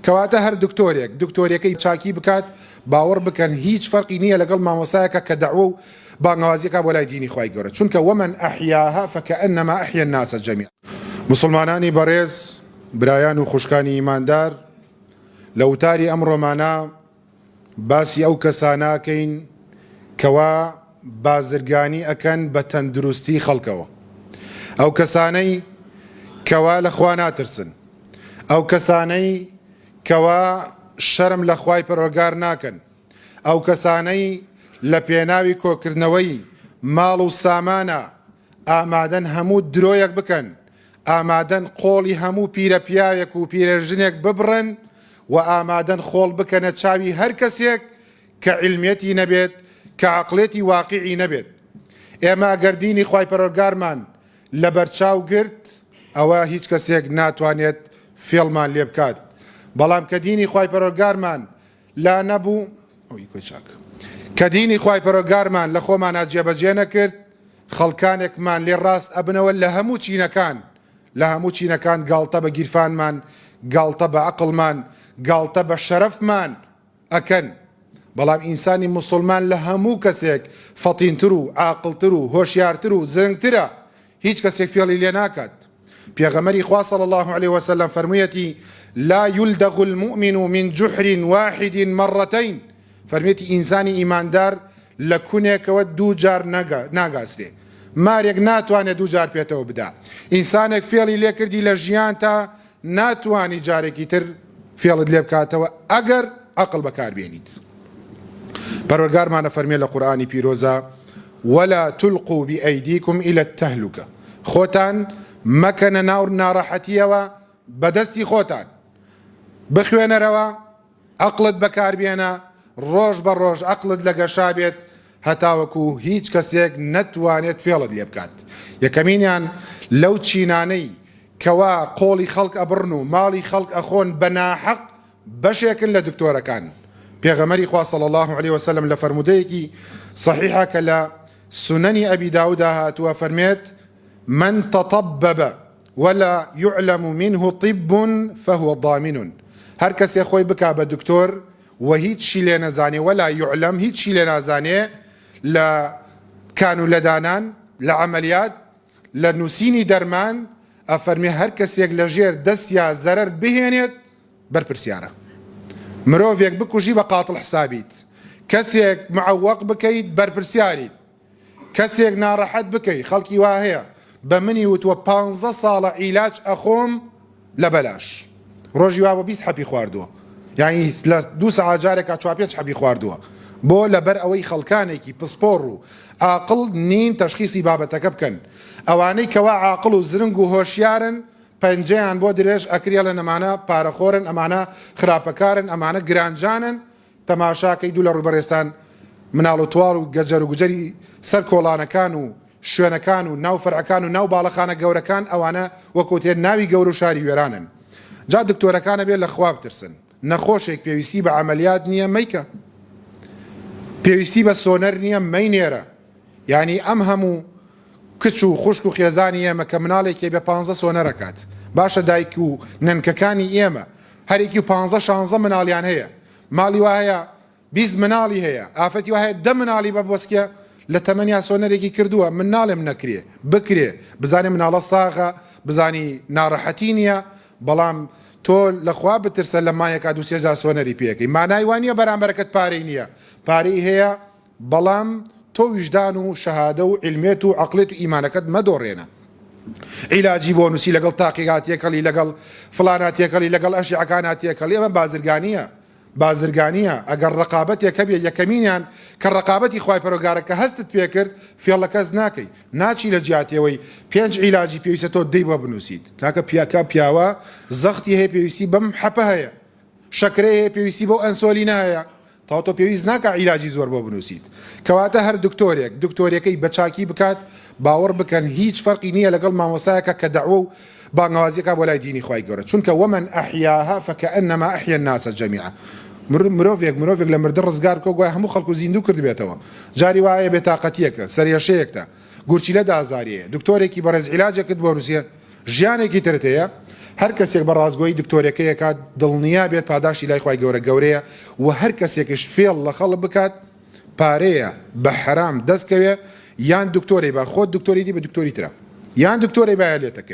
کەواتە هەر دکتۆرێکەی چاکی بکات باوەڕ بکەن هیچ فەرقی نییە لەگەڵ مامۆسایەکە کە دەعوە و بانگوازیەکە بۆ لای دینی خوای گەورە، چونکە ومن ئەحیاها فەکەئەنەما ئەحیا الناس جەمیعا. مسلمانانی بەڕێز، برایان و خوشکانی ئیماندار، لە وتاری ئەمڕۆمانە باسی ئەو کەساناکەین کەوا بازرگانی ئەکەن بە تەندروستی خەڵکەوە، ئەو کەسانەی کەوا لە خوا ناترسن، ئەو کەسانەی کەوا شەرم لە خوای پەروەردگار ناکەن، ئەو کەسانەی لە پێناوی کۆکردنەوەی ماڵ و سامانە ئامادەن هەموو درۆیەک بکەن، ئامادەن قۆڵی هەموو پیرە پیاوێک و پیرەژنێک ببڕن و ئامادەن خۆڵ بکەنە چاوی هەر کەسێک کە عیلمێتی نەبێت، کە عەقڵێتی واقعی نەبێت. ئێمە ئەگەر دینی خوای پەروەردگارمان لە بەرچاو گرت، ئەوە هیچ کەسێک ناتوانێت فێڵمان لێ بکات. بەڵام کە دینی خوای پەروەردگارمان لا نەبوو، کە دینی خوای پەروەردگارمان لە خۆمانە جێبەجێ نەکرد، خەڵکانێکمان لێ ڕاست ئەبنەوە لە هەموو چینەکان گاڵتە بە گیرفانمان، گاڵتە بە عەقڵمان، گاڵتە بە شەرەفمان ئەکەن. بەڵام ئینسانی موسڵمان لە هەموو کەسێک فەتینتر و عاقڵتر و هۆشیارتر و زرنگترە، هیچ کەسێک فێڵی لێ ناکات. پێغەمبەری خوا صلی الله عليه وسلم فەرموویەتی لا يلدغ المؤمن من جحر واحد مرتين، فەرمێتی ئینسانی ئیماندار لە کونێکەوە دوو جار ناگاسرێ، مارێک ناتوانێت دوو جار پێتەوە بدا. ئینسانێک فێڵی لێ کردی لە ژیان تا ناتوانی جارێکی تر فێڵت لێ بکاتەوە ئەگەر عەقڵ بەکاربێنیت. پەروەردگارمانە فەرمێ لە قورئانی پیرۆزە ولا تلقوا بأيديكم إلى التهلكة، خۆتان مەکەنە ناو ناڕەحەتیەوە بەدەستی خۆتان، بخوێنەرەوە عەقڵت بەکاربێنە، ڕۆژ بە ڕۆژ عەقڵت لە گەشا بێت هەتاوەکو هیچ کەسێک نەتوانێت فێڵت لێ بکات. یەکەمینیان لەو چینانەی کەوا قۆڵی خەڵک ئەبڕن و ماڵی خەڵک ئەخۆن بە ناحەق بەشێکن لە دکتۆرەکان. پێغەمبەری خوا صلی الله عليه وسلم لە فەرمودەیەکی صحیحە کە لە سنەنی ئەبی داوودا هاتووە فەرمێت من تطبب ولا يعلم منه طب فهو ضامن، هەر کەسێ خۆی بکا بە دکتۆر و هیچی لێ نەزانێ ولا يعلم هیچی لێ نازانێ لە کان و لەدانان، لە عەمەلیات، لە نووسینی دەرمان، ئەفەرمێ هەر کەسێک لە ژێر دەستیا زەرەر بهێنێت بەرپرسیارە. مرۆڤێک بکوژی بە قاتڵ حسابیت، کەسێک معەوەق بکەیت بەرپرسیاریت، کەسێک ناڕەحەت بکەیت. خەڵکی وا هەیە بە منی وتووە 15 ساڵە عیلاج ئەخۆم لە بەلاش، ڕۆژی وا بە 20 حەپی خواردووە، یعنی لە 2 سەعات جارێکا 4-5 حەپی خواردووە، بۆ لەبەر ئەوەی خەڵکانێکی پسپۆڕ و عاقڵ نین تەشخیصی بابەتەکە بکەن. ئەوانەی کەوا عاقڵ و زرنگ و هۆشیارن پەنجەیان بۆ درێژ ئەکرێڵن، ئەمانە پارەخۆرن، ئەمانە خراپەکارن، ئەمانە گرانجانن. تەماشاکەی دوو لە ڕووبەڕێستان مناڵ و تواڵ و گەجەر و گوجەری سەر کۆڵانەکان و شوێنەکان و ناو فەرعەکان و ناو باڵەخانە گەورەکان، ئەوانە وەکوتێ ناوی گەور و شاری وێرانن. جا دکتۆرەکانە بێت لە خوا بترسن، نەخۆشێک پێویستی بە عەمەلیات نییە مەیکە، پێویستی بە سۆنەر نییە مەینێرە. یعنی ئەم هەموو کچ و خوشک و خێزانی ئێمە کە مناڵێکی بە 15 سۆنەرەکات، باشە دایک و نەنکەکانی ئێمە هەرێکی 15-16 مناڵیان هەیە، ماڵی وا هەیە 20 مناڵی هەیە، ئافەتی وا هەیە 10 مناڵی بەبوەسکە لە تەمەنیا سۆنەرێکی کردووە. مناڵێم نەکرێ بکرێ، بزانێ مناڵە ساغە، بزانی ناڕەحەتی نییە، بەڵام تۆ لەخوا بترسە لە مایەکە 2-3 جار سۆنەری پێەکەی. مانای وانە بەرامبەرەکەت پارەی نییە، پارەی هەیە، بەڵام تۆ ویژدان و شەهادە و عیلمێت و عەقڵێت و ئیمانەکەت مەدۆڕێنە. عیلاجی بۆ نووسی لەگەڵ تاقیقاتێکەڵی، لەگەڵ فڵاناتێکەڵی، لەگەڵ ئەشیعەکاناتێکەڵی، ئەمە بازرگانیە. ئەگەر ڕقابەتێکە بێ یەکەمینیان کە ڕقابەتی خوای پەروەردگارە کە هەستت پێ کرد فێڵە کەس ناکەی، ناچی لە جیاتەوەی 5 عیلاجی پێویستە تۆ دەی بە بنووسیت. کاکە پیاوە زەختی هەیە پێویستی بەم حەپە هەیە، شەکرەی هەیە پێویستی بۆ ئەنسۆلینە هەیە، تاوە تۆ پێویست ناکە عیلاجی زۆر بۆ بنووسیت. کەواتە هەر دکتۆرێکەی بەچاکی بکات باوەڕ بکەن هیچ فەرقی نییە لەگەڵ مامۆسایەکە کە دەعوە و بانگوازیەکە بۆ لای دینی خوای گەورە، چونکە ومن ئەحیاها فەکەئەنەما ئەحیا الناس جەمیعا. مرۆڤێک لە مردن ڕزگار بکە گوای هەموو خەڵکو زیندوو کرد بێتەوە. جاری وایە بێتاقەتیەکە، سەرێشەیەکتە، گورچیلە دازاریەیە، دکتۆرێکی بەڕێز عیلاجێکت بۆ نووسیە، ژیانێکی ترت هەیە، هەر کەسێک بە ڕازگۆیی دکتۆرەکەیەکات دڵنیا بێت پاداشی لای خوای گەورەیە و هەر کەسێکش فێڵ لە خەڵک بکات پارەیە بە حرام دەستکەوێ یان دکتۆری با خۆت دکتۆری دی بە دکتۆری ترە یان دکتۆری با لێتەکە